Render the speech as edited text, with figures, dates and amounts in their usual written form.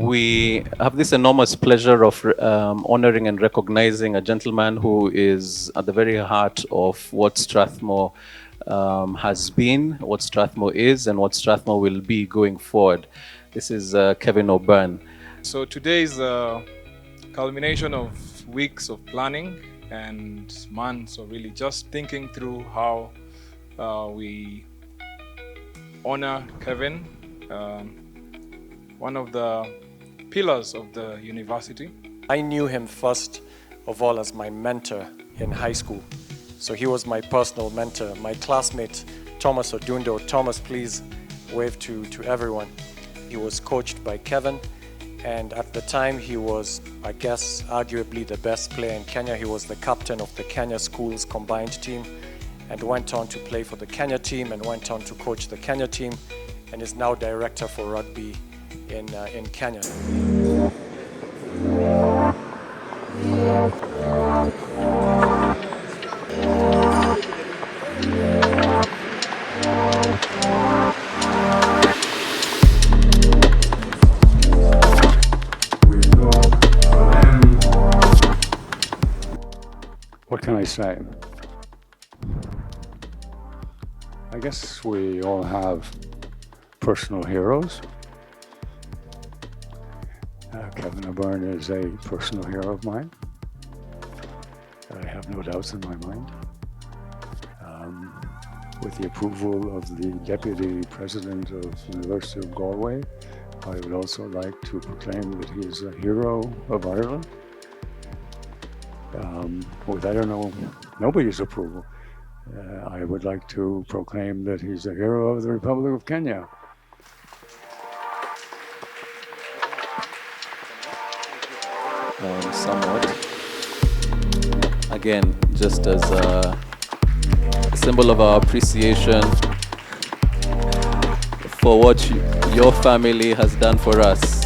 We have this enormous pleasure of honoring and recognizing a gentleman who is at the very heart of what Strathmore has been, what Strathmore is, and what Strathmore will be going forward. This is Kevin O'Byrne. So today is a culmination of weeks of planning and months of really just thinking through how we honor Kevin, one of the pillars of the university. I knew him first of all as my mentor in high school. So he was my personal mentor. My classmate, Thomas Odundo. Thomas, please wave to everyone. He was coached by Kevin, and at the time he was, I guess, arguably the best player in Kenya. He was the captain of the Kenya schools combined team and went on to play for the Kenya team and went on to coach the Kenya team and is now director for rugby in Kenya. What can I say? I guess we all have personal heroes. Kevin O'Byrne is a personal hero of mine. I have no doubts in my mind. With the approval of the Deputy President of the University of Galway, I would also like to proclaim that he is a hero of Ireland. With, I don't know, nobody's approval, I would like to proclaim that he's a hero of the Republic of Kenya. Somewhat. Again, just as a symbol of our appreciation for what your family has done for us.